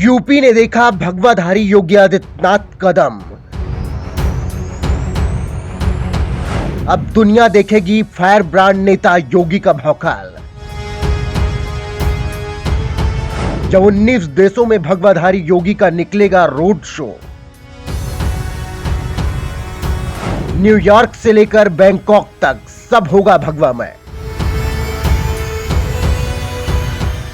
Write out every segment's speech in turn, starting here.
UP ने देखा भगवाधारी योगी आदित्यनाथ कदम। अब दुनिया देखेगी फायर ब्रांड नेता योगी का भौकाल। जब 19 देशों में भगवाधारी योगी का निकलेगा रोड शो। न्यूयॉर्क से लेकर बैंकॉक तक सब होगा भगवामय।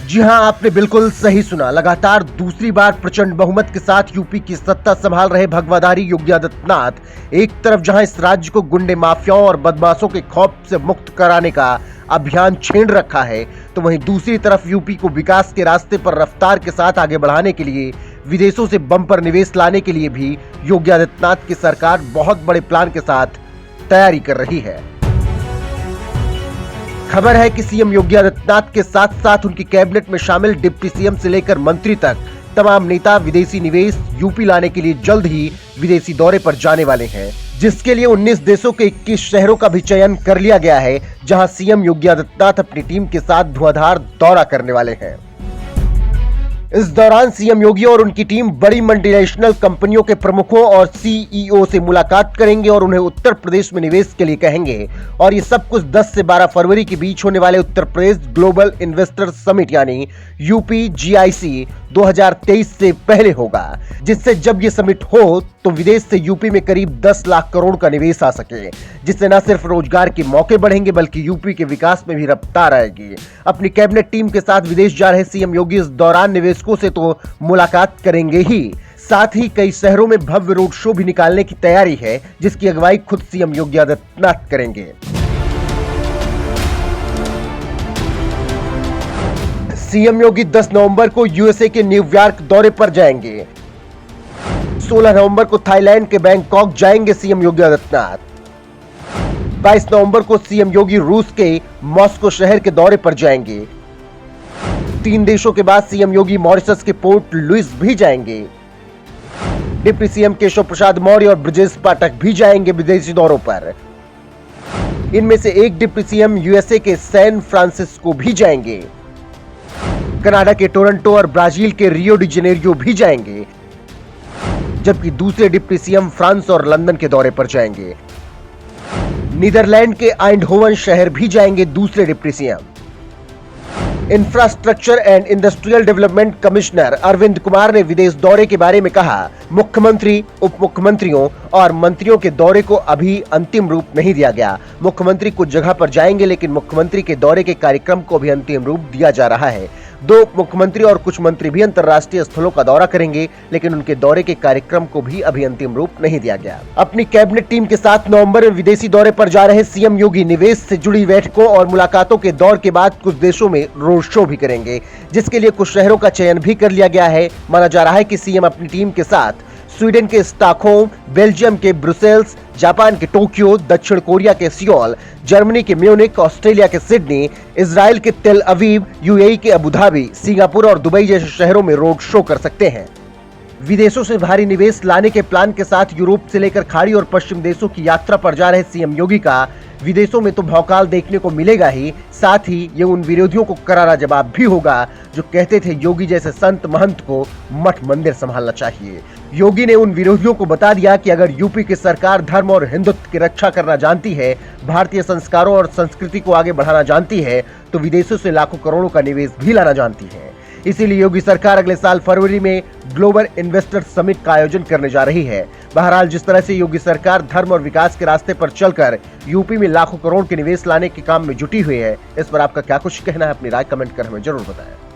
जी हां, आपने बिल्कुल सही सुना। लगातार दूसरी बार प्रचंड बहुमत के साथ यूपी की सत्ता संभाल रहे भगवाधारी योगी आदित्यनाथ एक तरफ जहां इस राज्य को गुंडे माफियाओं और बदमाशों के खौफ से मुक्त कराने का अभियान छेड़ रखा है, तो वहीं दूसरी तरफ यूपी को विकास के रास्ते पर रफ्तार के साथ आगे बढ़ाने के लिए विदेशों से बम्पर निवेश लाने के लिए भी योगी आदित्यनाथ की सरकार बहुत बड़े प्लान के साथ तैयारी कर रही है। खबर है कि सीएम योगी आदित्यनाथ के साथ साथ उनकी कैबिनेट में शामिल डिप्टी सीएम से लेकर मंत्री तक तमाम नेता विदेशी निवेश यूपी लाने के लिए जल्द ही विदेशी दौरे पर जाने वाले हैं, जिसके लिए 19 देशों के 21 शहरों का भी चयन कर लिया गया है, जहां सीएम योगी आदित्यनाथ अपनी टीम के साथ धुआंधार दौरा करने वाले हैं। इस दौरान सीएम योगी और उनकी टीम बड़ी मल्टीनेशनल कंपनियों के प्रमुखों और सीईओ से मुलाकात करेंगे और उन्हें उत्तर प्रदेश में निवेश के लिए कहेंगे। और ये सब कुछ 10 से 12 फरवरी के बीच होने वाले Uttar Pradesh global investor summit यानी यूपी जीआईसी 2023 से पहले होगा, जिससे जब ये समिट हो तो विदेश से यूपी में करीब 10 लाख करोड़ का निवेश आ सके, जिससे न सिर्फ रोजगार के मौके बढ़ेंगे बल्कि यूपी के विकास में भी रफ्तार आएगी। अपनी कैबिनेट टीम के साथ विदेश जा रहे सीएम योगी इस दौरान निवेशकों से तो मुलाकात करेंगे ही, साथ ही कई शहरों में भव्य रोड शो भी निकालने की तैयारी है, जिसकी अगुवाई खुद सीएम योगी आदित्यनाथ करेंगे। सीएम योगी 10 नवंबर को यूएसए के न्यूयॉर्क दौरे पर जाएंगे। 16 नवंबर को थाईलैंड के बैंकॉक जाएंगे सीएम योगी आदित्यनाथ। 22 नवंबर को सीएम योगी रूस के मॉस्को शहर के दौरे पर जाएंगे। 3 देशों के बाद सीएम योगी मॉरिशस के पोर्ट लुइस भी जाएंगे। डिप्टी सीएम केशव प्रसाद मौर्य और ब्रजेश पाठक भी जाएंगे विदेशी दौरों पर। इनमें से एक डिप्टी सीएम यूएसए के सैन फ्रांसिस्को भी जाएंगे। कनाडा के टोरंटो और ब्राजील के रियो डी जेनेरियो भी जाएंगे, जबकि दूसरे डिप्टी सीएम फ्रांस और लंदन के दौरे पर जाएंगे। नीदरलैंड के आइंडहोवन शहर भी जाएंगे दूसरे deputy CM. Infrastructure and industrial development commissioner Arvind Kumar ने विदेश दौरे के बारे में कहा, मुख्यमंत्री, उप मुख्यमंत्रियों और मंत्रियों के दौरे को अभी अंतिम रूप नहीं दिया गया। मुख्यमंत्री कुछ जगह पर जाएंगे, लेकिन मुख्यमंत्री के दौरे के कार्यक्रम को भी अंतिम रूप दिया जा रहा है। 2 मुख्यमंत्री और कुछ मंत्री भी अंतर्राष्ट्रीय स्थलों का दौरा करेंगे, लेकिन उनके दौरे के कार्यक्रम को भी अभी अंतिम रूप नहीं दिया गया। अपनी कैबिनेट टीम के साथ नवंबर में विदेशी दौरे पर जा रहे सीएम योगी निवेश से जुड़ी बैठकों और मुलाकातों के दौर के बाद कुछ देशों में रोड शो भी करेंगे, जिसके लिए कुछ शहरों का चयन भी कर लिया गया है। माना जा रहा है कि सीएम अपनी टीम के साथ स्वीडन के स्टॉकहोम, बेल्जियम के ब्रुसेल्स, जापान के टोक्यो, दक्षिण कोरिया के सियोल, जर्मनी के म्यूनिक, ऑस्ट्रेलिया के सिडनी, इजराइल के तेल अवीव, यूएई के अबू धाबी, सिंगापुर और दुबई जैसे शहरों में रोड शो कर सकते हैं। विदेशों से भारी निवेश लाने के प्लान के साथ यूरोप से लेकर खाड़ी और पश्चिम देशों की यात्रा पर जा रहे सीएम योगी का विदेशों में तो भौकाल देखने को मिलेगा ही, साथ ही ये उन विरोधियों को करारा जवाब भी होगा जो कहते थे योगी जैसे संत महंत को मठ मंदिर संभालना चाहिए। योगी ने उन विरोधियों को बता दिया कि अगर यूपी की सरकार धर्म और हिंदुत्व की रक्षा करना जानती है, भारतीय संस्कारों और संस्कृति को आगे बढ़ाना जानती है, तो विदेशों से लाखों करोड़ों का निवेश भी लाना जानती है। इसीलिए योगी सरकार अगले साल फरवरी में ग्लोबल इन्वेस्टर समिट का आयोजन करने जा रही है। बहरहाल, जिस तरह से योगी सरकार धर्म और विकास के रास्ते पर चलकर यूपी में लाखों करोड़ के निवेश लाने के काम में जुटी हुई है, इस पर आपका क्या कुछ कहना है? अपनी राय कमेंट कर हमें जरूर बताएं।